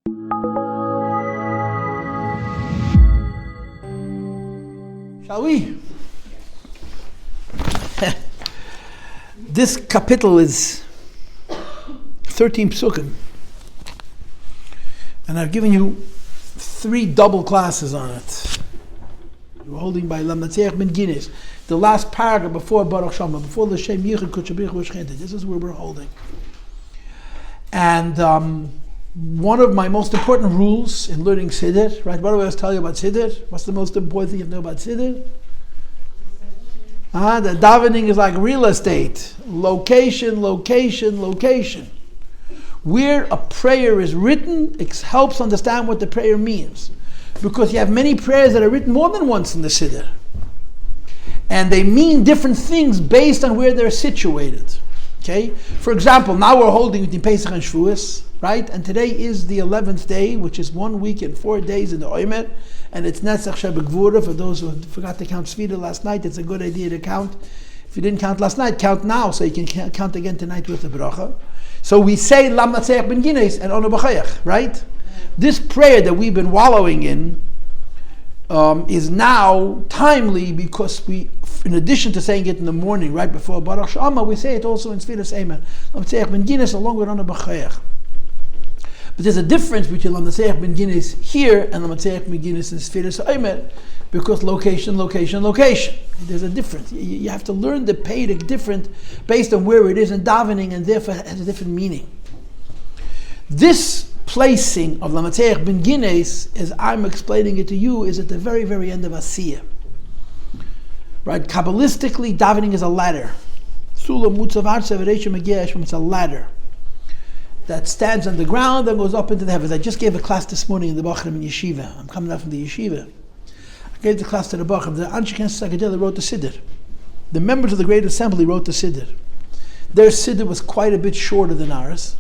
Shall we? This kapitel is 13 psukim. And I've given you 3 double classes on it. We're holding by Lamnatzeach Binginos. The last paragraph before Baruch Shama, before the Shem Yichud Kutshabich V'Shchente. This is where we're holding. And one of my most important rules in learning Siddur, right? What do I always tell you about Siddur? What's the most important thing you know about Siddur? The davening is like real estate. Location, location, location. Where a prayer is written, it helps understand what the prayer means. Because you have many prayers that are written more than once in the Siddur. And they mean different things based on where they're situated. Okay? For example, now we're holding between Pesach and Shavuos, right? And today is the 11th day, which is 1 week and 4 days in the Omer. And it's Netzach Shabbos HaGadol. For those who forgot to count Sfira last night, it's a good idea to count. If you didn't count last night, count now, so you can count again tonight with the bracha. So we say Lamnatzeach Binginos and Ono B'chayach, right? This prayer that we've been wallowing in is now timely because we, in addition to saying it in the morning, right before Baruch Shama, we say it also in Sfiras Eimer. Lamnatzeach Binginos along with Ono B'chayach. But there's a difference between Lamnatzeach Binginos here and Lamnatzeach Binginos in Sfiras Eimer, because location, location, location. There's a difference. You have to learn the Perek different based on where it is in davening, and therefore it has a different meaning. This placing of Lamnatzeach Binginos, as I'm explaining it to you, is at the very, very end of Asiyah. Right? Kabbalistically, davening is a ladder. It's a ladder that stands on the ground and goes up into the heavens. I just gave a class this morning in the Bachram in Yeshiva. I'm coming out from the Yeshiva. I gave the class to the Bachram. The Untitled Chapter wrote the Siddur. The members of the Great Assembly wrote the Siddur. Their Siddur was quite a bit shorter than ours.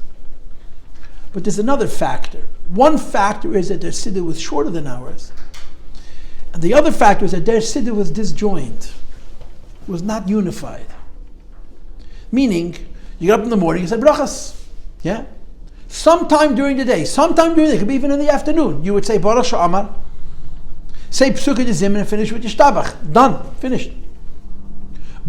But there's another factor. One factor is that their Siddur was shorter than ours. And the other factor is that their Siddur was disjoined. Was not unified. Meaning, you get up in the morning and said brachas. Yeah? Sometime during the day, it could be even in the afternoon, you would say Baruch Sha'amar, say Psukei D'Zimn and finish with Yishtabach. Done. Finished.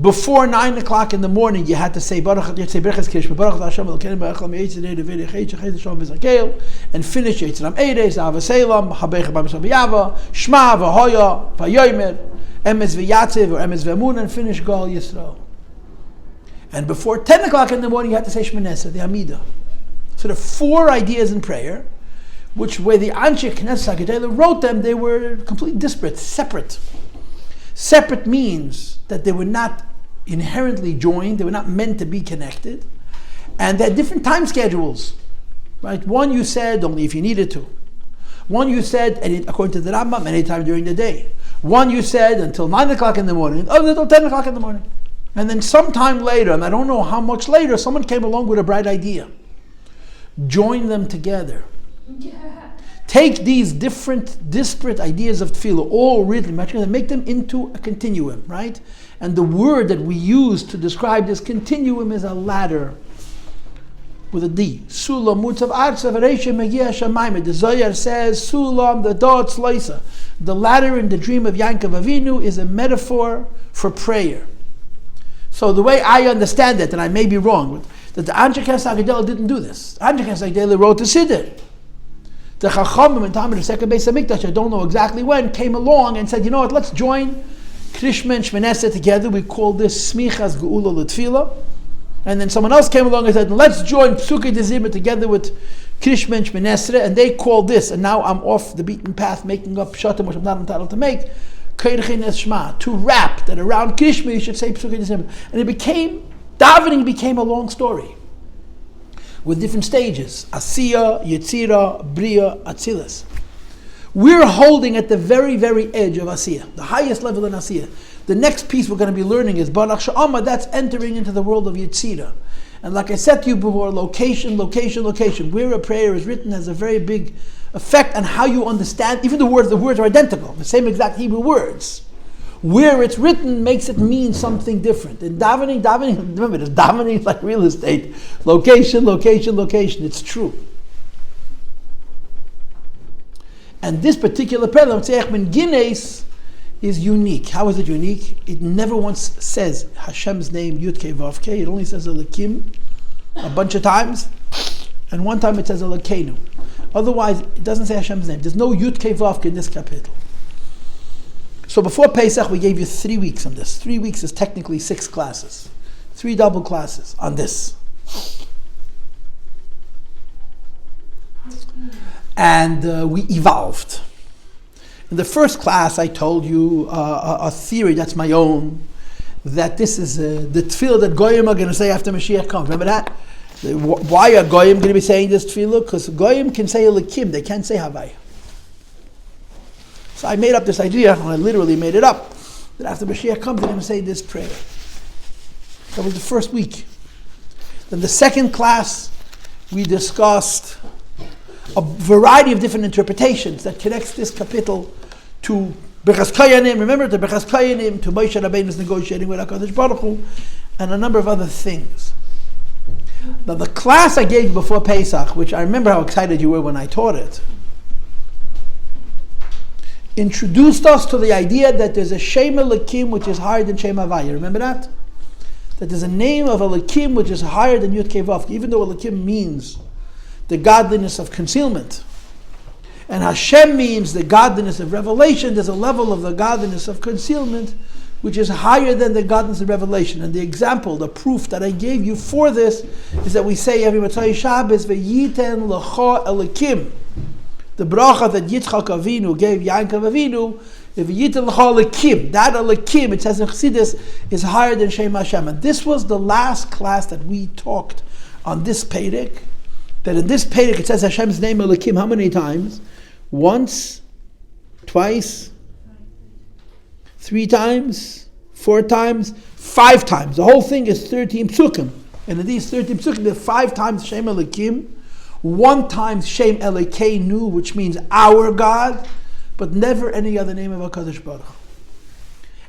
Before 9 o'clock in the morning, you had to say Baruch Berachas Kishma, Baruch Hashem Elokeinu Melech Haolam Yitzidei David Yechei Shechei Shalom V'Zakeil, and finish Yitziram Eidei, Zav V'Selam, Habecha B'Misal V'Yava, Shema V'Hoya, V'Yomer, Emes V'Yatziv, or Emes V'Emun, and finish Gal Yisrael. And before 10 o'clock in the morning, you had to say Shmoneh Esrei, the Amidah. So there are 4 ideas in prayer, which where the Anshe Knesset HaGadol wrote them, they were completely disparate, separate. Separate means that they were not inherently joined, they were not meant to be connected, and they had different time schedules. Right? One you said only if you needed to. One you said, according to the RaMbaM, anytime during the day. One you said until 9 o'clock in the morning, until 10 o'clock in the morning. And then sometime later, and I don't know how much later, someone came along with a bright idea. Join them together. Yeah. Take these different, disparate ideas of tefillah, all written, and make them into a continuum, right? And the word that we use to describe this continuum is a ladder with a D. Sulam mutzav artzav areisha megia shamayim. The Zohar says, Sulam, the dot slicer. The ladder in the dream of Yaakov Avinu is a metaphor for prayer. So the way I understand it, and I may be wrong, that the Anshe Knesset HaGadol didn't do this. The Anshe Knesset HaGadol wrote the Siddur. The Chachamim in time of the second Beis HaMikdash, I don't know exactly when, came along and said, you know what, let's join Krishma and Shmoneh Esrei together. We call this Smichas Geula L'Tefillah. And then someone else came along and said, let's join Psukei D'Zimn together with Krishma and Shmoneh Esrei, and they called this, and now I'm off the beaten path making up Shatim, which I'm not entitled to make, to wrap that around Krishma you should say Psukei D'Zimn. And it became, davening became a long story with different stages. Asiyah, Yetzira, Bria, Atzilas. We're holding at the very, very edge of Asiyah, the highest level in Asiyah. The next piece we're going to be learning is Baruch Sha'amar, that's entering into the world of Yetzira. And like I said to you before, location, location, location. Where a prayer is written has a very big effect on how you understand. Even the words are identical, the same exact Hebrew words. Where it's written makes it mean something different. In davening, remember this, davening is like real estate. Location, location, location. It's true. And this particular Perek, Lamnatzeach Binginos, is unique. How is it unique? It never once says Hashem's name, Yud Kei Vav Kei. It only says Elohim a bunch of times, and one time it says Elokeinu. Otherwise, it doesn't say Hashem's name. There's no Yud Kei Vav Kei in this kapitel. So before Pesach, we gave you 3 weeks on this. 3 weeks is technically 6 classes. 3 double classes on this. And we evolved. In the first class, I told you a theory that's my own, that this is the tefillah that Goyim are going to say after Moshiach comes. Remember that? Why are Goyim going to be saying this tefillah? Because Goyim can say Elokim, they can't say Havaya. So I made up this idea, and I literally made it up, that after Moshiach comes, they're going to say this prayer. That was the first week. Then the second class, we discussed a variety of different interpretations that connects this kapitel to Bechas Kayanim. Remember, to Bechas Kayanim, to Moshe Rabbeinu's negotiating with HaKadosh Baruch Hu, and a number of other things. Now, the class I gave before Pesach, which I remember how excited you were when I taught it, introduced us to the idea that there's a Shem Elokim which is higher than Shem Havaya. Remember that? That there's a name of Elokim which is higher than Yud Kei Vav Kei, even though Elokim means the godliness of concealment, and Hashem means the godliness of revelation. There's a level of the godliness of concealment which is higher than the godliness of revelation. And the example, the proof that I gave you for this is that we say every Motzei Shabbos, V'yiten l'cha Elokim. The bracha that Yitzchak Avinu gave Yaakov Avinu, V'yiten l'cha Elokim. That Elokim, it says in Chassidus, is higher than Shem Hashem. And this was the last class that we talked on this Perek. That in this Perek it says Hashem's name Elokim how many times? Once, twice, 3 times, 4 times, 5 times. The whole thing is 13 psukim. And in these 13 psukim, there are 5 times Shem Elokim, 1 time Shem Elokeinu, which means our God, but never any other name of HaKadosh Baruch Hu.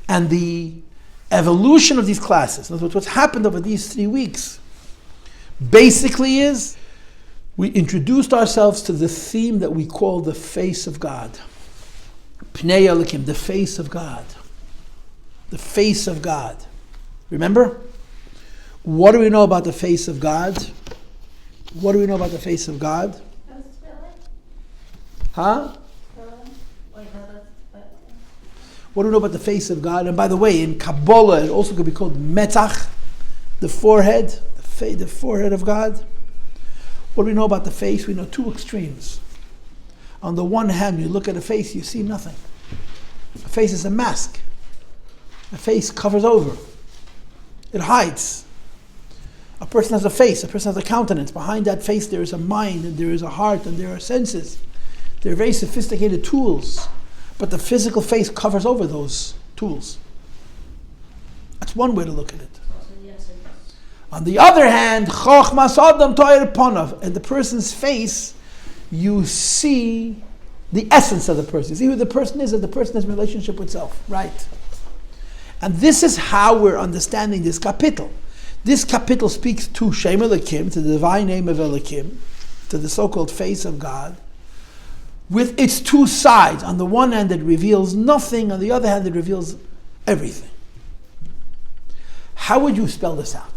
And the evolution of these classes, in other words, what's happened over these 3 weeks, basically is we introduced ourselves to the theme that we call the face of God. Pnei Elokim, the face of God. The face of God. Remember? What do we know about the face of God? What do we know about the face of God? Huh? What do we know about the face of God? And by the way, in Kabbalah, it also could be called Metzach, the forehead, the forehead of God. What do we know about the face? We know 2 extremes. On the one hand, you look at a face, you see nothing. A face is a mask. A face covers over. It hides. A person has a face, a person has a countenance. Behind that face there is a mind, and there is a heart, and there are senses. There are very sophisticated tools. But the physical face covers over those tools. That's one way to look at it. On the other hand, Chochmas Adam Toyer Ponav, in the person's face, you see the essence of the person. You see who the person is, and the person has a relationship with self. Right. And this is how we're understanding this kapitel. This kapitel speaks to Shem Elokim, to the divine name of Elokim, to the so-called face of God, with its 2 sides. On the one hand, it reveals nothing. On the other hand, it reveals everything. How would you spell this out?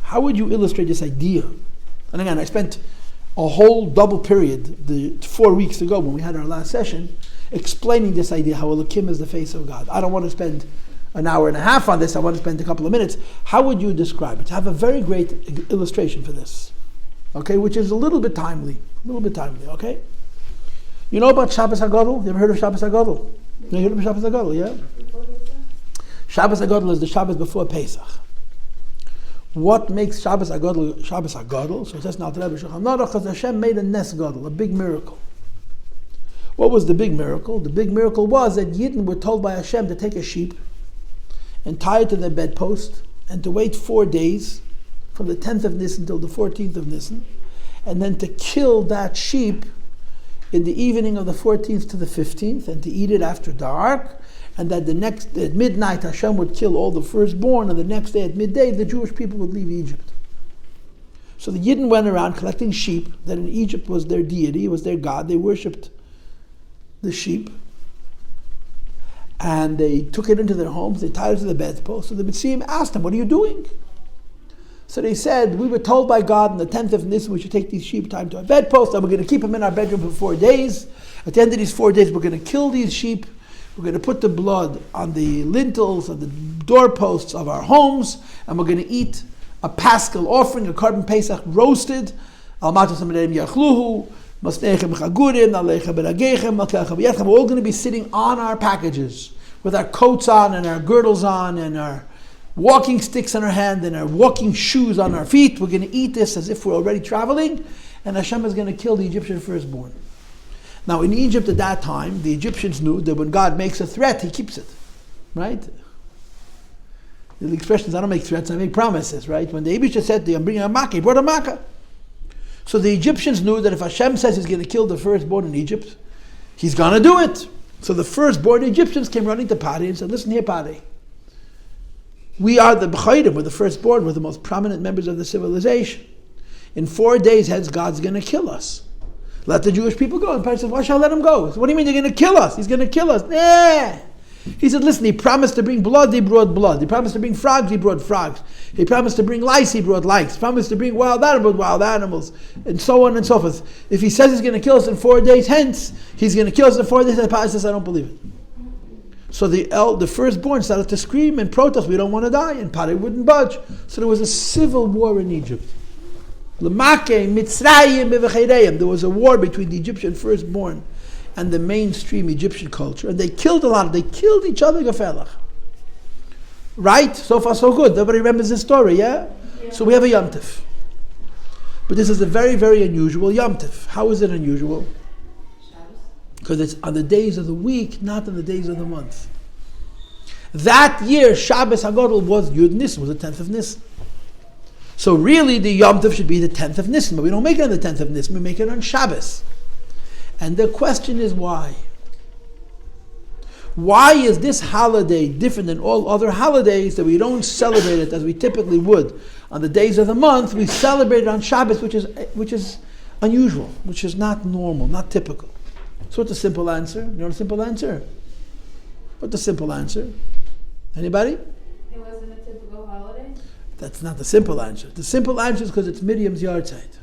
How would you illustrate this idea? And again, I spent a whole double period, 4 weeks ago when we had our last session, explaining this idea, how Elokim is the face of God. I don't want to spend an hour and a half on this. I want to spend a couple of minutes. How would you describe it? To have a very great illustration for this, okay, which is a little bit timely, okay? You know about Shabbos HaGadol? You ever heard of Shabbos HaGadol? You heard of Shabbos HaGadol, yeah? Shabbos HaGadol is the Shabbos before Pesach. What makes Shabbos HaGadol Shabbos HaGadol? So it says now, because Hashem made a Nes Gadol, a big miracle. What was the big miracle? The big miracle was that Yidden were told by Hashem to take a sheep and tie it to their bedpost and to wait 4 days, from the 10th of Nisan until the 14th of Nisan, and then to kill that sheep in the evening of the 14th to the 15th, and to eat it after dark, and that at midnight Hashem would kill all the firstborn, and the next day at midday the Jewish people would leave Egypt. So the Yidden went around collecting sheep, that in Egypt was their deity, was their god. They worshipped the sheep, and they took it into their homes, they tied it to the bedpost. So the Mitzrayim asked them, what are you doing? So they said, we were told by God on the 10th of Nisan we should take these sheep, tie them to our bedpost, and we're going to keep them in our bedroom for 4 days. At the end of these 4 days, we're going to kill these sheep. We're going to put the blood on the lintels, on the doorposts of our homes, and we're going to eat a paschal offering, a carbon Pesach roasted. We're all going to be sitting on our packages with our coats on and our girdles on and our walking sticks in our hand and our walking shoes on our feet. We're going to eat this as if we're already traveling, and Hashem is going to kill the Egyptian firstborn. Now in Egypt at that time, the Egyptians knew that when God makes a threat, He keeps it. Right? The expression is, I don't make threats, I make promises. Right? When the Abishah said, I'm bringing a makkah, He brought a makkah. So the Egyptians knew that if Hashem says He's going to kill the firstborn in Egypt, He's going to do it. So the firstborn Egyptians came running to Pari and said, listen here, Pari. We are the B'chayrim, we're the firstborn, we're the most prominent members of the civilization. In 4 days, hence, God's going to kill us. Let the Jewish people go. And Pari said, why shall I let him go? So, what do you mean you're going to kill us? He's going to kill us. Nah. He said, listen, He promised to bring blood, He brought blood. He promised to bring frogs, He brought frogs. He promised to bring lice, He brought lice. He promised to bring wild animals, and so on and so forth. If He says He's going to kill us in 4 days, hence, He's going to kill us in 4 days, and Pari says, I don't believe it. So the firstborn started to scream and protest, we don't want to die, and Pari wouldn't budge. So there was a civil war in Egypt. There was a war between the Egyptian firstborn and the mainstream Egyptian culture, and they killed they killed each other, gefelach. Right? So far so good. Nobody remembers this story, yeah? So we have a Yom Tov. But this is a very, very unusual Yom Tov. How is it unusual? Because it's on the days of the week, not on the days of the month. That year, Shabbos HaGadol was Yud Nisan, was the 10th of Nisan. So really, the Yom Tov should be the 10th of Nisan, but we don't make it on the 10th of Nisan, we make it on Shabbos. And the question is why? Why is this holiday different than all other holidays that we don't celebrate it as we typically would on the days of the month? We celebrate it on Shabbos, which is unusual, which is not normal, not typical. So what's the simple answer? You know the simple answer? What's the simple answer? Anybody? It wasn't a typical holiday? That's not the simple answer. The simple answer is because it's Miriam's yahrzeit.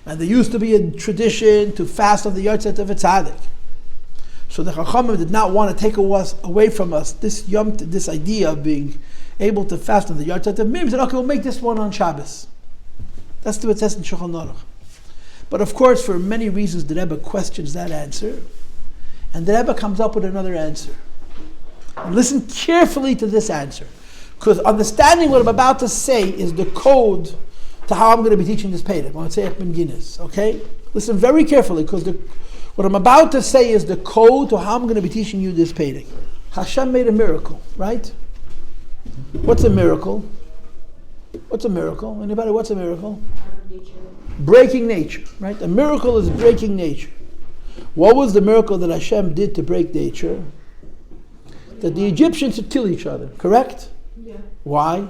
And there used to be a tradition to fast on the yahrzeit of a tzaddik. So the Chachamim did not want to take away from us this idea of being able to fast on the yahrzeit of Miriam. They said, okay, we'll make this one on Shabbos. That's what it says in Shulchan Aruch. But of course, for many reasons, the Rebbe questions that answer. And the Rebbe comes up with another answer. And listen carefully to this answer. Because understanding what I'm about to say is the code to how I'm going to be teaching this Perek. Lamnatzeach Binginos. Okay? Listen very carefully, because what I'm about to say is the code to how I'm going to be teaching you this Perek. Hashem made a miracle, right? What's a miracle? What's a miracle? Anybody, what's a miracle? Breaking nature, right? A miracle is breaking nature. What was the miracle that Hashem did to break nature? That the Egyptians would kill each other, correct? Yeah. Why?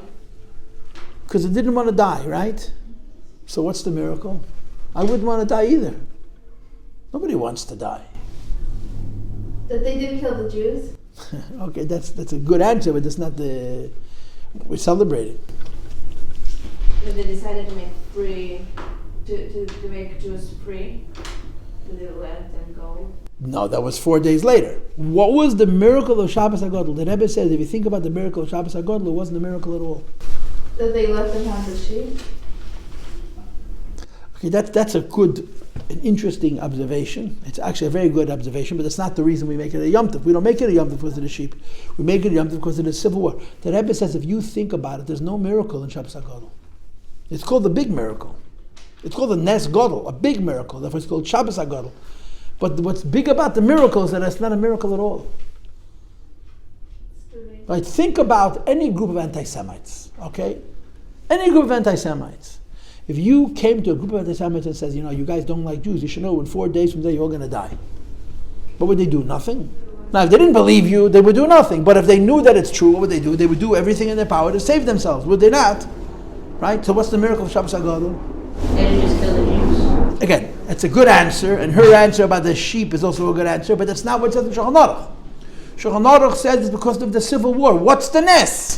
Because they didn't want to die, right? So what's the miracle? I wouldn't want to die either. Nobody wants to die. That they didn't kill the Jews? Okay, that's a good answer, but that's not we're celebrating. That they decided to make free, to make Jews free? They let them go? No, that was 4 days later. What was the miracle of Shabbos HaGadol? The Rebbe says, if you think about the miracle of Shabbos HaGadol, it wasn't a miracle at all. That they let them have the sheep? Okay, that's an interesting observation. It's actually a very good observation, but that's not the reason we make it a Yom Tov. We don't make it a Yom Tov because of the sheep. We make it a Yom Tov because of the civil war. The Rebbe says, if you think about it, there's no miracle in Shabbos HaGadol. It's called the big miracle. It's called the Nes Gadol, a big miracle. Therefore, it's called Shabbos HaGadol. But what's big about the miracle is that it's not a miracle at all. Right? Think about any group of anti-Semites, okay? Any group of anti-Semites. If you came to a group of anti-Semites and says, you guys don't like Jews, you should know in 4 days from there you're all going to die. What would they do? Nothing. Now, if they didn't believe you, they would do nothing. But if they knew that it's true, what would they do? They would do everything in their power to save themselves. Would they not? Right? So what's the miracle of Shabbos HaGadol? They didn't just kill the Jews. Again, That's a good answer, and her answer about the sheep is also a good answer, but that's not what it says in Shulchan Aruch. Shulchan Aruch says it's because of the civil war. What's the ness?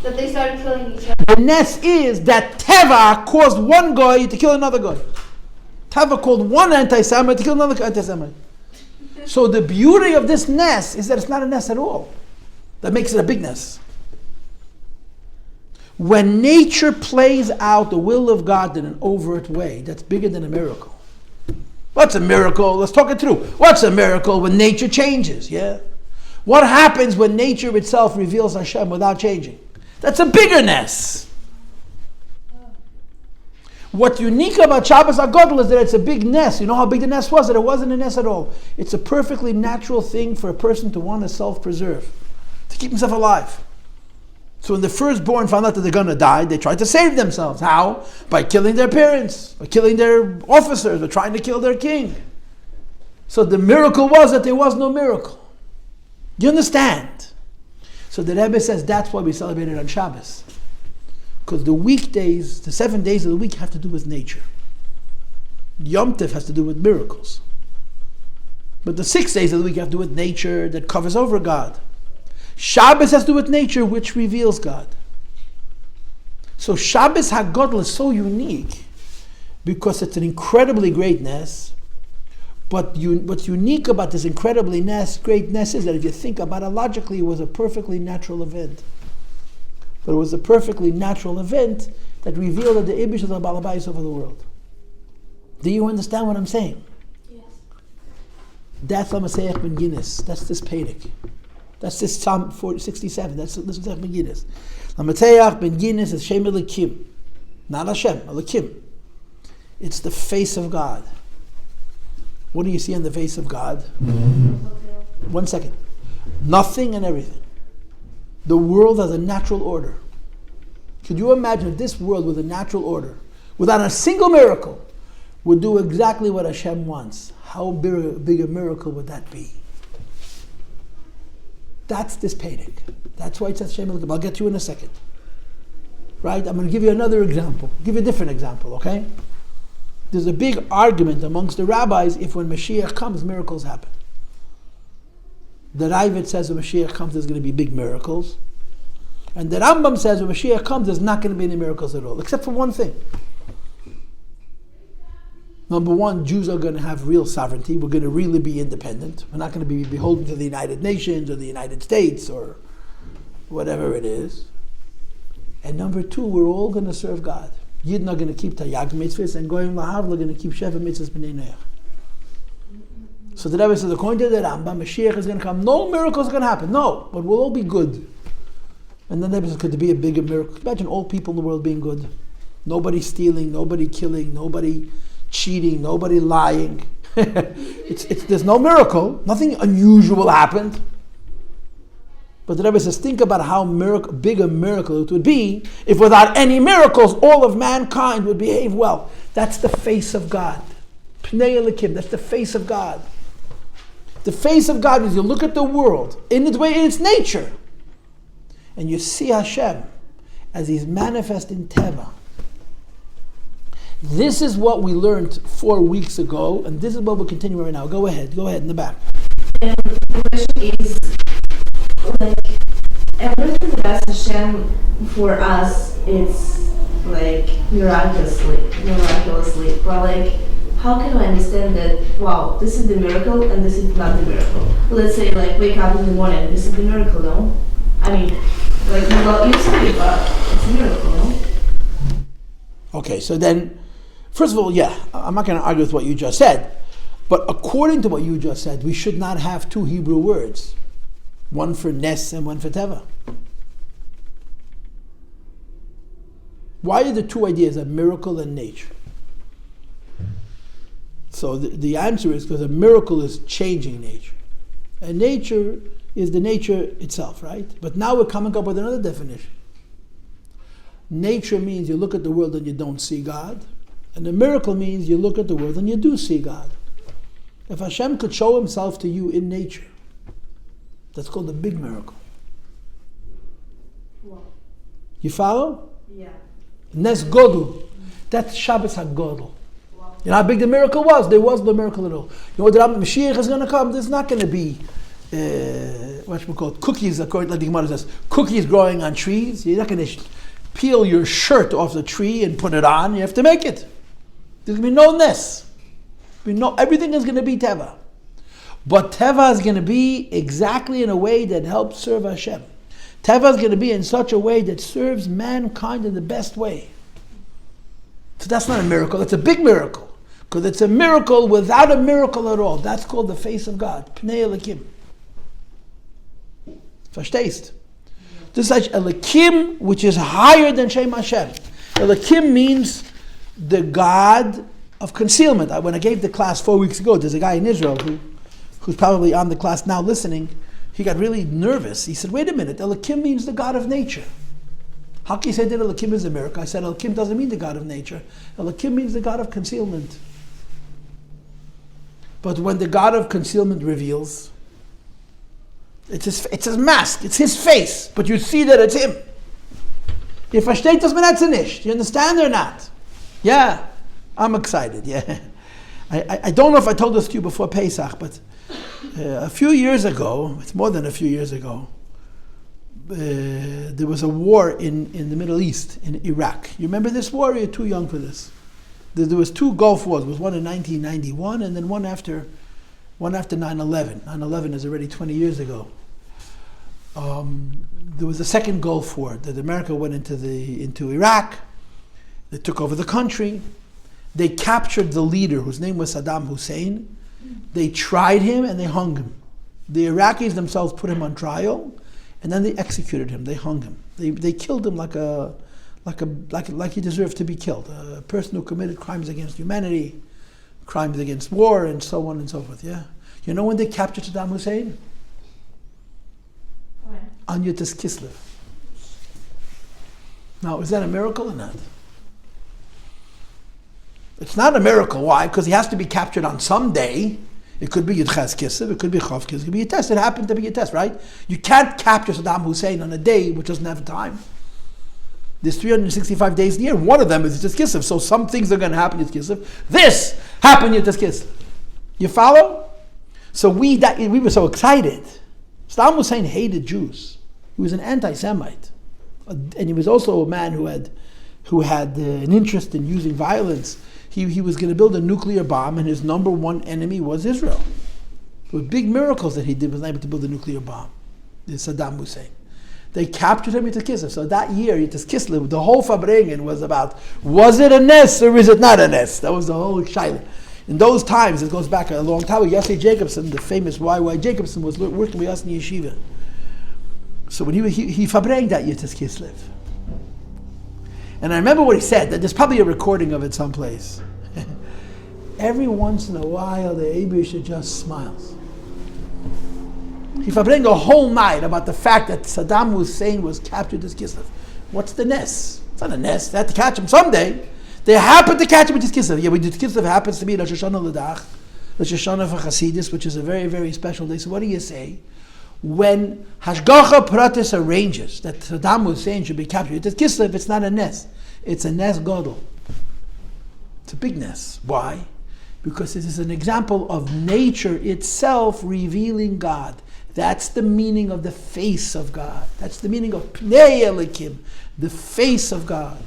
That they started killing each other. The ness is that Teva caused one guy to kill another guy. Teva called one anti-Semite to kill another anti-Semite. So the beauty of this ness is that it's not a ness at all. That makes it a big ness. When nature plays out the will of God in an overt way, that's bigger than a miracle. What's a miracle? Let's talk it through. What's a miracle? When nature changes, yeah? What happens when nature itself reveals Hashem without changing? That's a bigger ness. What's unique about Shabbos HaGadol is that it's a big ness. You know how big the ness was? That it wasn't a ness at all. It's a perfectly natural thing for a person to want to self-preserve, to keep himself alive. So when the firstborn found out that they're going to die, they tried to save themselves. How? By killing their parents, by killing their officers, by trying to kill their king. So the miracle was that there was no miracle. Do you understand? So the Rebbe says that's why we celebrate it on Shabbos. Because the weekdays, the 7 days of the week have to do with nature. Yom Tov has to do with miracles. But the 6 days of the week have to do with nature that covers over God. Shabbos has to do with nature which reveals God. So Shabbos HaGadol is so unique because it's an incredibly greatness. But what's unique about this incredibly greatness is that if you think about it logically, it was a perfectly natural event. But it was a perfectly natural event that revealed that the Ibish is the Balabais over the world. Do you understand what I'm saying? Yes. That's Lamnatzeach Binginos. That's this Perek. That's this Psalm 67. That's this is Binginos. Lamnatzeach Binginos is Shem Elohim. Not Hashem, Elohim. It's the face of God. What do you see on the face of God? 1 second. Nothing and everything. The world has a natural order. Could you imagine if this world with a natural order, without a single miracle, would do exactly what Hashem wants? How big a miracle would that be? That's this Perek. That's why it says Shem Elohim. I'll get to you in a second. Right? I'm going to give you another example. Give you a different example, okay? There's a big argument amongst the rabbis if when Moshiach comes, miracles happen. The Ravid says when Moshiach comes, there's going to be big miracles. And the RaMbaM says when Moshiach comes, there's not going to be any miracles at all, except for one thing. Number one, Jews are going to have real sovereignty. We're going to really be independent. We're not going to be beholden to the United Nations or the United States or whatever it is. And number two, we're all going to serve God. Yidden are going to keep Tayag mitzvahs, and Goyim Lahavla are going to keep Sheva mitzvahs b'nei Noach. So the Rebbe says, according to the RaMbaM, Mashiach is going to come. No miracles are going to happen. No, but we'll all be good. And then the Rebbe says, could there be a bigger miracle? Imagine all people in the world being good. Nobody stealing, nobody killing, nobody cheating, nobody lying. There's no miracle. Nothing unusual happened. But the Rebbe says, think about how big a miracle it would be if without any miracles, all of mankind would behave well. That's the face of God. Pnei Elokim, that's the face of God. The face of God is you look at the world in its way, in its nature, and you see Hashem as He's manifest in Teva. This is what we learned 4 weeks ago, and this is what we'll continue right now. Go ahead in the back. And the question is, like, everything that asks Hashem for us, it's like miraculously, but like, how can I understand that, wow, this is the miracle and this is not the miracle? Let's say, like, wake up in the morning, this is the miracle, no? I mean, like, you say it, but it's a miracle, no? Okay, so then, first of all, yeah, I'm not going to argue with what you just said, but according to what you just said, we should not have 2 Hebrew words, one for Nes and one for Teva. Why are the 2 ideas a miracle and nature? So the answer is because a miracle is changing nature. And nature is the nature itself, right? But now we're coming up with another definition. Nature means you look at the world and you don't see God. And a miracle means you look at the world and you do see God. If Hashem could show Himself to you in nature, that's called a big miracle. Wow. You follow? Yeah. Nes Godel. That's Shabbos HaGadol. Wow. You know how big the miracle was? There was no miracle at all. You know, the Moshiach is going to come. There's not going to be what we call cookies, according to the Gemara says, cookies growing on trees. You're not going to peel your shirt off the tree and put it on. You have to make it. There's going to be no ness. Everything is going to be teva. But teva is going to be exactly in a way that helps serve Hashem. Teva is going to be in such a way that serves mankind in the best way. So that's not a miracle. That's a big miracle. Because it's a miracle without a miracle at all. That's called the face of God. Pnei Elohim. Verstehst? This is like Elohim, which is higher than Shem Hashem. Elohim means the God of concealment. When I gave the class 4 weeks ago, there's a guy in Israel who's probably on the class now listening. He got really nervous. He said, wait a minute, Elohim means the God of nature. How can you say that Elohim is a miracle? I said, Elohim doesn't mean the God of nature. Elohim means the God of concealment. But when the God of concealment reveals, it's his mask, it's his face, but you see that it's him. Ihr versteht das mir nicht nicht? You understand or not? Yeah, I'm excited, yeah. I don't know if I told this to you before Pesach, but a few years ago, it's more than a few years ago, there was a war in the Middle East, in Iraq. You remember this war, or you're too young for this? There was 2 Gulf Wars. There was one in 1991 and then one after 9/11. 9/11 is already 20 years ago. There was a second Gulf War that America went into Iraq. They took over the country. They captured the leader, whose name was Saddam Hussein. They tried him and they hung him. The Iraqis themselves put him on trial, and then they executed him. They hung him. They killed him like he deserved to be killed. A person who committed crimes against humanity, crimes against war, and so on and so forth. Yeah, you know when they captured Saddam Hussein? When? On Yudtes Kislev. Now, is that a miracle or not? It's not a miracle. Why? Because he has to be captured on some day. It could be Yudches Kislev, it could be Chav Kislev, it could be a test. It happened to be a test, right? You can't capture Saddam Hussein on a day which doesn't have time. There's 365 days in the year. One of them is Yudtes Kislev. So some things are going to happen Yudtes Kislev. This happened Yudtes Kislev. You follow? So we were so excited. Saddam Hussein hated Jews. He was an anti-Semite, and he was also a man who had an interest in using violence. He was going to build a nuclear bomb, and his number one enemy was Israel. There were big miracles that he did, was able to build a nuclear bomb. Saddam Hussein. They captured him Yudtes Kislev. So that year, Yudtes Kislev, the whole Farbrengen was about, was it a nest or is it not a nest? That was the whole shaila. In those times, it goes back a long time, Yossi Jacobson, the famous Y.Y. Jacobson, was working with us in Yeshiva. So when he Farbrenged that Yudtes Kislev. And I remember what he said, that there's probably a recording of it someplace. Every once in a while, the Eibusha just smiles. He Farbrenged a whole night about the fact that Saddam Hussein was captured as Kislev. What's the nest? It's not a nest. They had to catch him someday. They happened to catch him with this Kislev. Yeah, but Kislev happens to be Rosh Hashanah L'dach, Rosh Hashanah for Hasidus, which is a very, very special day. So what do you say? When Hashgacha Pratis arranges that Saddam Hussein should be captured, it's Kislev, it's not a nest. It's a nest Gadol. It's a big nest. Why? Because it is an example of nature itself revealing God. That's the meaning of the face of God. That's the meaning of Pnei Elohim, the face of God.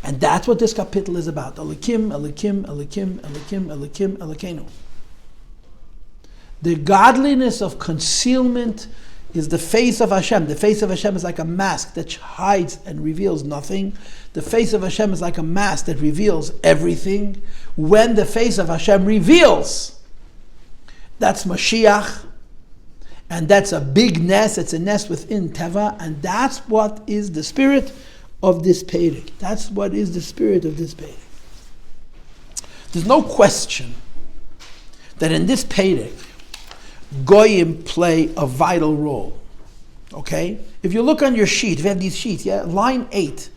And that's what this kapitel is about. Elohim, Elohim, Elohim, Elohim, Elohim, Elokeinu. The godliness of concealment is the face of Hashem. The face of Hashem is like a mask that hides and reveals nothing. The face of Hashem is like a mask that reveals everything. When the face of Hashem reveals, that's Moshiach. And that's a big nest. It's a nest within Teva. And that's what is the spirit of this Perek. That's what is the spirit of this Perek. There's no question that in this Perek, Goyim play a vital role. Okay? If you look on your sheet, we have these sheets, yeah? Line 8.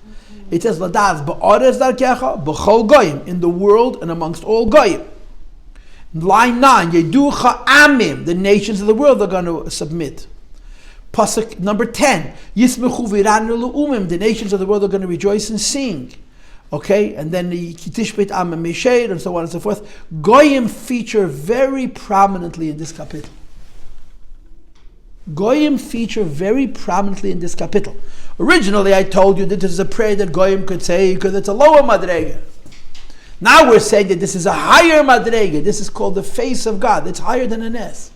It says, Ladaz ba'aretz darkecha b'chol Goyim, in the world and amongst all Goyim. Line 9, Yeducha Amim, the nations of the world are going to submit. Pasuk number 10, Yismechu v'iranu l'umim, the nations of the world are going to rejoice and sing. Okay, and then the Tishbet Am Meshed and so on and so forth. Goyim feature very prominently in this kapitel. Goyim feature very prominently in this kapitel. Originally, I told you that this is a prayer that Goyim could say because it's a lower madrega. Now we're saying that this is a higher madrega. This is called the face of God. It's higher than an S.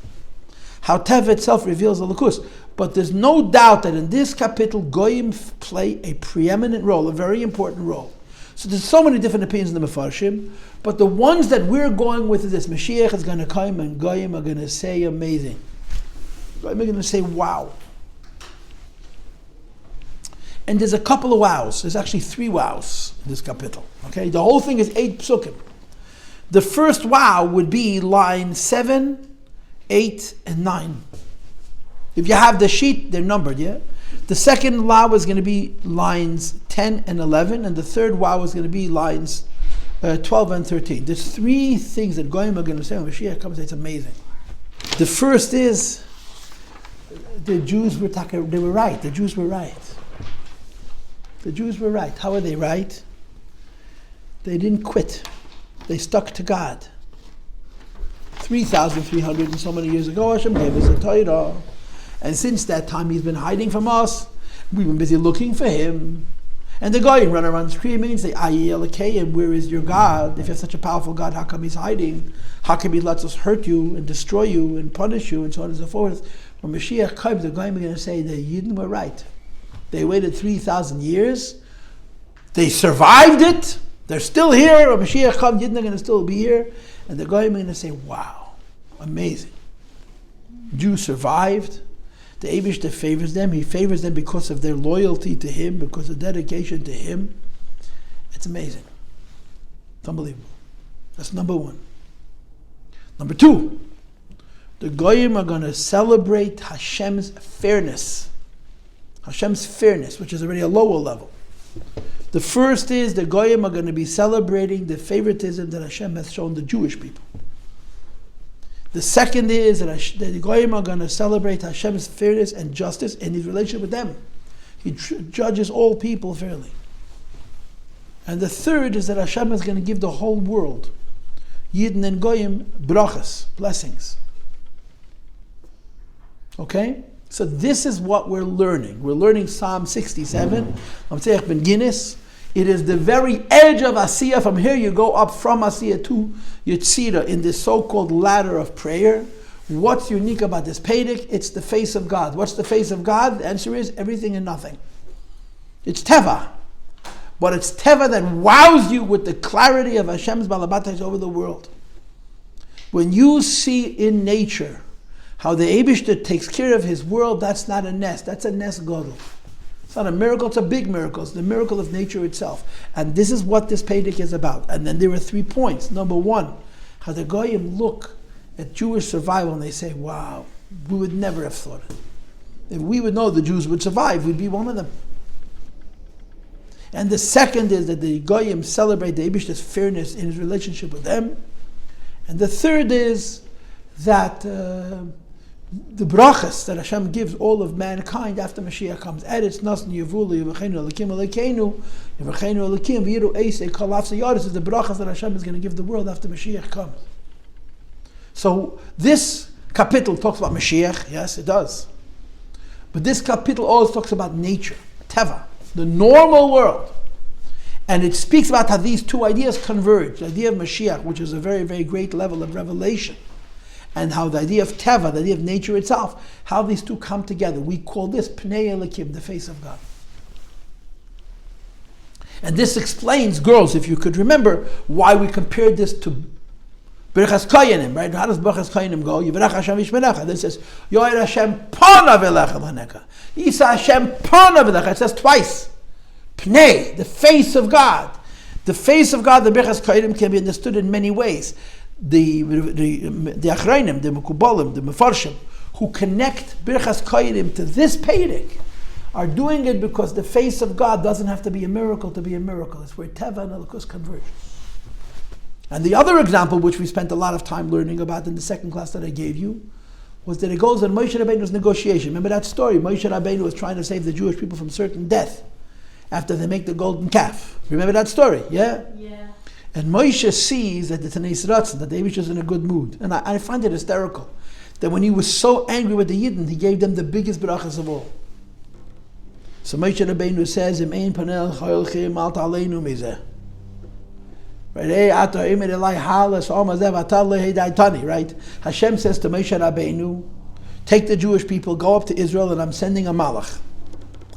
How Teva itself reveals the Lakus. But there's no doubt that in this kapitel, Goyim play a preeminent role, a very important role. So there's so many different opinions in the Mefarshim, but the ones that we're going with is this: Moshiach is going to come and Goyim are going to say amazing. Goyim are going to say wow. And there's a couple of wows. There's actually 3 wows in this kapitel. Okay, the whole thing is 8 psukim. The first wow would be line 7, 8, and 9. If you have the sheet, they're numbered, yeah? The second wow is going to be lines 10 and 11, and the third wow is going to be lines 12 and 13. There's 3 things that Goyim are going to say when Moshiach comes. It's amazing. The first is the Jews were right. The Jews were right. The Jews were right. How are they right? They didn't quit. They stuck to God. 3,300 and so many years ago, Hashem gave us a Torah. And since that time, He's been hiding from us. We've been busy looking for Him. And the Goyim run around screaming and say, Ayi Elokeim, where is your God? If you're such a powerful God, how come He's hiding? How come He lets us hurt you and destroy you and punish you and so on and so forth? When Moshiach comes, the Goyim are going to say the Yidden were right. They waited 3,000 years. They survived it. They're still here. When Moshiach comes, Yidden are going to still be here. And the Goyim are going to say, wow, amazing. Jews survived. The Eibishter favors them. He favors them because of their loyalty to Him, because of dedication to Him. It's amazing. It's unbelievable. That's number 1. Number 2, the Goyim are going to celebrate Hashem's fairness. Hashem's fairness, which is already a lower level. The first is the Goyim are going to be celebrating the favoritism that Hashem has shown the Jewish people. The second is that the Goyim are going to celebrate Hashem's fairness and justice in His relationship with them. He judges all people fairly. And the third is that Hashem is going to give the whole world, Yidden and Goyim, brachas, blessings. Okay? So this is what we're learning. We're learning Psalm 67, Lamnatzeach Binginos. It is the very edge of Asiyah. From here you go up from Asiyah to Yetzirah in this so-called ladder of prayer. What's unique about this Perek? It's the face of God. What's the face of God? The answer is everything and nothing. It's Teva. But it's Teva that wows you with the clarity of Hashem's balabatais over the world. When you see in nature how the Eibishter takes care of His world, that's not a nest. That's a nest gadol. It's not a miracle, it's a big miracle. It's the miracle of nature itself. And this is what this Perek is about. And then there are 3 points. Number 1, how the Goyim look at Jewish survival and they say, wow, we would never have thought it. If we would know the Jews would survive, we'd be one of them. And the second is that the Goyim celebrate the Eibishter's fairness in His relationship with them. And the third is that the brachas that Hashem gives all of mankind after Mashiach comes. Eretz nasnu yevulu yevachenu elikim elikeinu yevachenu elikim v'yiru eisei kol afsei yaris is the brachas that Hashem is going to give the world after Mashiach comes. So this kapitel talks about Mashiach. Yes, it does. But this kapitel also talks about nature, Teva, the normal world. And it speaks about how these 2 ideas converge. The idea of Mashiach, which is a very, very great level of revelation, and how the idea of Teva, the idea of nature itself, how these 2 come together. We call this Pnei Elokim, the face of God. And this explains, girls, if you could remember, why we compared this to Birchas Koyanim, right? How does Birchas Koyanim go? Yivarach Hashem Yishmerecha. Then it says, Yoir Hashem Panav Elecha L'Haneka. Yisa Hashem Panav Elecha. It says twice. Pnei, the face of God. The face of God, the Birchas Koyanim, can be understood in many ways. The Achrayim, the Mekubalim, the Mefarshim, who connect Birchas Koyanim to this Perek, are doing it because the face of God doesn't have to be a miracle to be a miracle. It's where Teva and Elokus converge. And the other example, which we spent a lot of time learning about in the second class that I gave you, was that it goes on Moshe Rabbeinu's negotiation. Remember that story? Moshe Rabbeinu was trying to save the Jewish people from certain death. after they make the golden calf. Remember that story, yeah? Yeah. And Moshe sees that the Taneis Ratzon, that the Eibush is in a good mood. And I find it hysterical that when he was so angry with the Yidden, he gave them the biggest brachas of all. So Moshe Rabbeinu says, Im ein panel chayolchim al ta'aleinu mizeh. Right? Right? Hashem says to Moshe Rabbeinu, take the Jewish people, go up to Israel, and I'm sending a malach.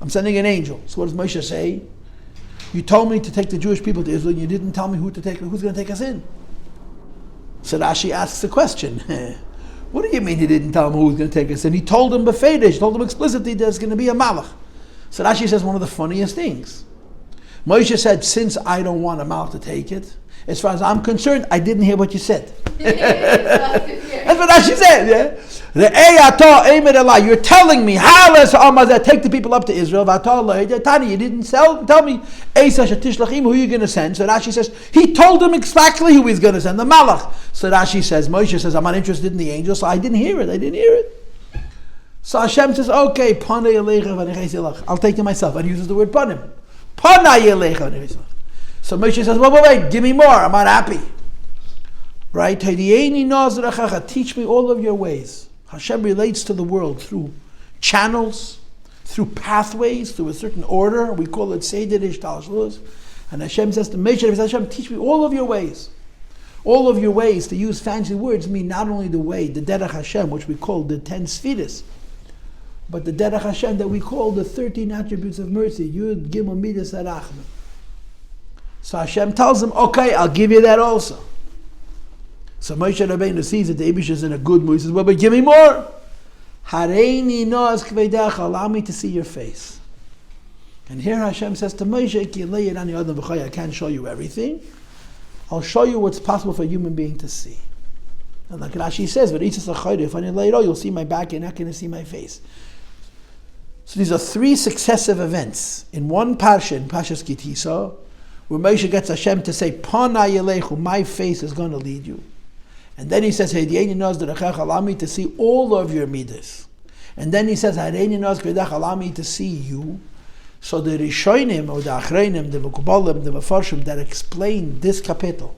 I'm sending an angel. So what does Moshe say? You told me to take the Jewish people to Israel, and you didn't tell me who's going to take us in. So Rashi asks the question, what do you mean he didn't tell him who was going to take us in? He told him befedish, told him explicitly there's going to be a malach. So Rashi says one of the funniest things. Moshe said, since I don't want a malach to take it, as far as I'm concerned, I didn't hear what you said. That's what Rashi said, yeah? You're telling me, take the people up to Israel. You didn't tell me who you're going to send. So Rashi says, he told him exactly who he's going to send, the malach. So Rashi says, Moshe says, I'm not interested in the angel, so I didn't hear it. So Hashem says, okay, I'll take it myself. And he uses the word panim. So Moshe says, wait, give me more, I'm not happy. Right? Teach me all of your ways. Hashem relates to the world through channels, through pathways, through a certain order. We call it Seder Ishtalshlus. And Hashem says to Moshe, Hashem, teach me all of your ways. All of your ways, to use fancy words, mean not only the way, the Derech Hashem, which we call the 10 Sfiris, but the Derech Hashem that we call the 13 attributes of mercy. Yud, Gimel, Midas, Arachman. So Hashem tells him, okay, I'll give you that also. So Moshe Rabbeinu sees that the Eibush is in a good mood. He says, well, but give me more. Hareini noaz kvedecha, allow me to see your face. And here Hashem says to Moshe, I can't show you everything. I'll show you what's possible for a human being to see. And like Rashi says, if I lay it all, you'll see my back, you're not going to see my face. So these are three successive events in one parsha, in Parshas Kitisa, where Moshe gets Hashem to say, Pana Yelechu, my face is going to lead you. And then he says, allow me to see all of your midas. And then he says, allow me to see you. So the Rishonim, or the Achreinim, the Mekubalim, the Mefarshim that explain this capital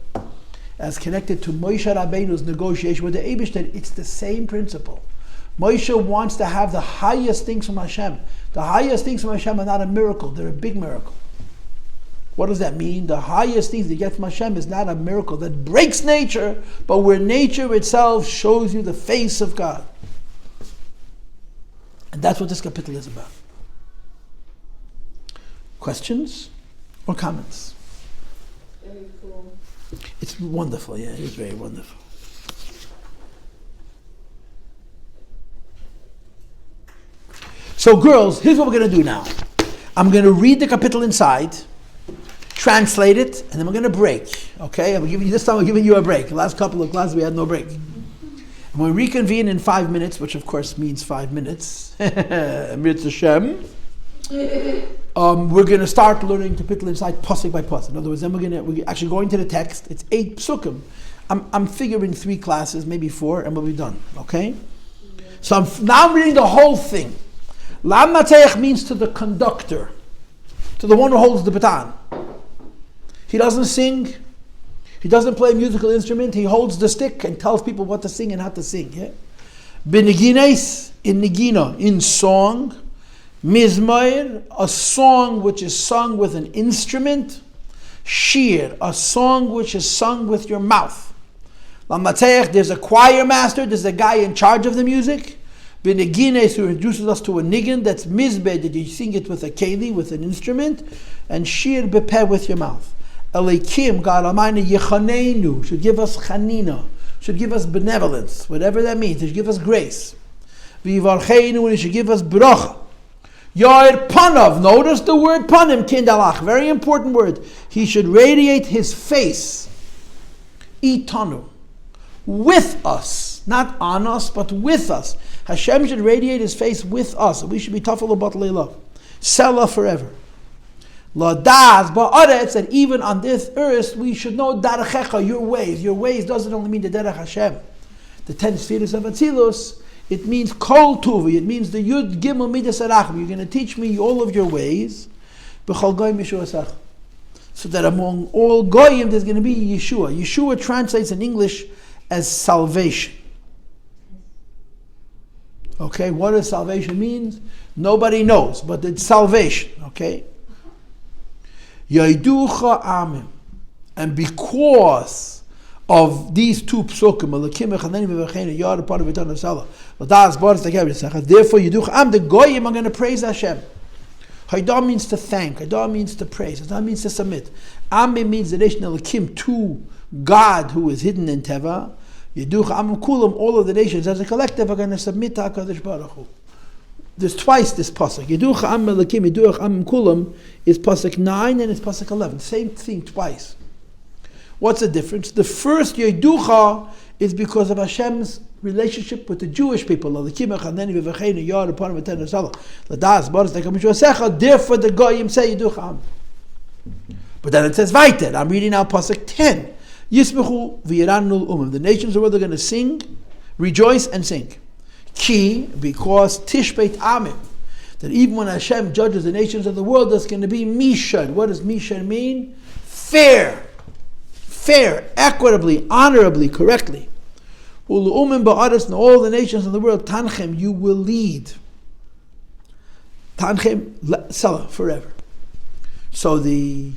as connected to Moshe Rabbeinu's negotiation with the Eibishter, it's the same principle. Moshe wants to have the highest things from Hashem. The highest things from Hashem are not a miracle, they're a big miracle. What does that mean? The highest things you get from Hashem is not a miracle that breaks nature, but where nature itself shows you the face of God. And that's what this capital is about. Questions or comments? Very cool. It's wonderful, yeah, it's very wonderful. So girls, here's what we're going to do now. I'm going to read the capital inside, translate it, and then we're going to break. Okay? This time I'm giving you a break. The last couple of classes we had no break. And we'll reconvene in 5 minutes, which of course means 5 minutes. Mirz Hashem. We're going to start learning capital inside, pasuk by pasuk. In other words, then we're actually going to the text. It's 8 psukim. I'm figuring 3 classes, maybe 4, and we'll be done. Okay? So now I'm reading the whole thing. Lamnatzeach means to the conductor, to the one who holds the baton. He doesn't sing. He doesn't play a musical instrument. He holds the stick and tells people what to sing and how to sing. Yeah? Binginos, in nigina, in song. Mizmoir, a song which is sung with an instrument. Shir, a song which is sung with your mouth. Lamnatzeach, there's a choir master, there's a guy in charge of the music. Binigines, who introduces us to a niggin, that's mizbeh, that you sing it with a keli, with an instrument. And shir bepeh, with your mouth. Elikim, God Almighty, Yechanenu, should give us chanina, should give us benevolence, whatever that means, he should give us grace. V'yivarcheinu, and he should give us bracha. Yair panav, notice the word panim, kindalach, very important word. He should radiate his face, itanu, with us, not on us, but with us. Hashem should radiate his face with us. We should be tafel about leila, selah forever. Ladaz ba'aretz, that even on this earth we should know darachecha, your ways. Your ways doesn't only mean the derech Hashem, the 10 spheres of Atzilus. It means kol tuvi. It means the yud gimel midas arachim. You're going to teach me all of your ways. B'chol goyim Yeshua. So that among all goyim there's going to be Yeshua. Yeshua translates in English as salvation. Okay, what does salvation mean? Nobody knows, but it's salvation. Okay. Yaiducha amim, and because of these two psukim, therefore Yiducha am, the goyim are going to praise Hashem. Haida means to thank. Haida means to praise. Haida means to submit. Amim means the nation Elohim to God who is hidden in Teva. Yiducha am kulam, all of the nations as a collective are going to submit to HaKadosh Baruch Hu. There's twice this pasuk. Yiducha am Elohim, Yiducha am kulam is pasuk 9 and it's pasuk 11. Same thing twice. What's the difference? The first Yiducha is because of Hashem's relationship with the Jewish people. Therefore the goyim say Yiducha am. But then it says weiter. I'm reading now pasuk 10. Yismechu v'yiranul umim. The nations of the world are going to sing, rejoice and sing. Ki, because tishbeit amim. That even when Hashem judges the nations of the world, there's going to be mishad. What does mishad mean? Fair. Fair, equitably, honorably, correctly. Ulu umim ba'aretz, and all the nations of the world, tanchem, you will lead. Tanchem, Salah, forever. So the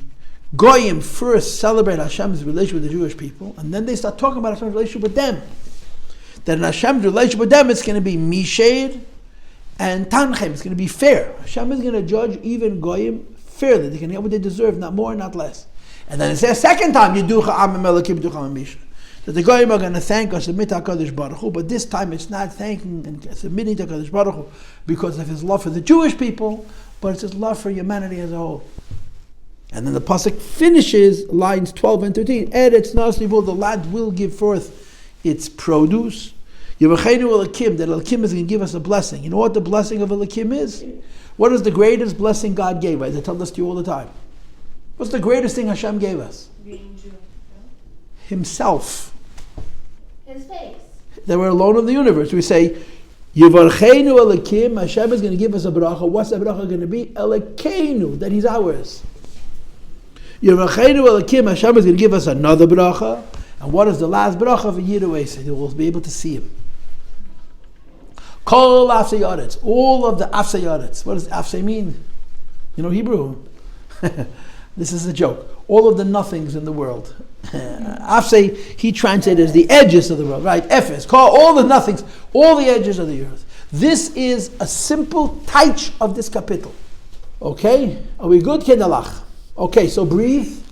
goyim first celebrate Hashem's relationship with the Jewish people, and then they start talking about Hashem's relationship with them. That in Hashem's relationship with them, it's going to be mishad and tanchem. It's going to be fair. Hashem is going to judge even goyim fairly. They can get what they deserve, not more, not less. And then it says a second time, Yiducha amim Elokim Yiducha amim mishad. That the goyim are going to thank or submit to HaKadosh Baruch Hu, but this time it's not thanking and submitting to HaKadosh Baruch Hu because of His love for the Jewish people, but it's His love for humanity as a whole. And then the pasuk finishes lines 12 and 13. Eretz Nasrivul, the land will give forth its produce. Yevachenu Elokim, that Elokim is going to give us a blessing. You know what the blessing of Elokim is? What is the greatest blessing God gave us? I tell this to you all the time. What's the greatest thing Hashem gave us? Being Jew. Himself. His face. That we're alone in the universe. We say, Yevarchenu Elokim, Hashem is going to give us a bracha. What's that bracha going to be? Elokeinu, that He's ours. Yevarchenu Elokim, Hashem is going to give us another bracha. And what is the last bracha of a Yireh? So we'll be able to see Him. Kol Afsayaretz, all of the Afsayaretz. What does Afsay mean? You know Hebrew? This is a joke. All of the nothings in the world. Afsay, he translated as the edges of the world, right? Ephes, call all the nothings, all the edges of the earth. This is a simple taich of this kapitel. Okay? Are we good, Kendalach? Okay, so breathe.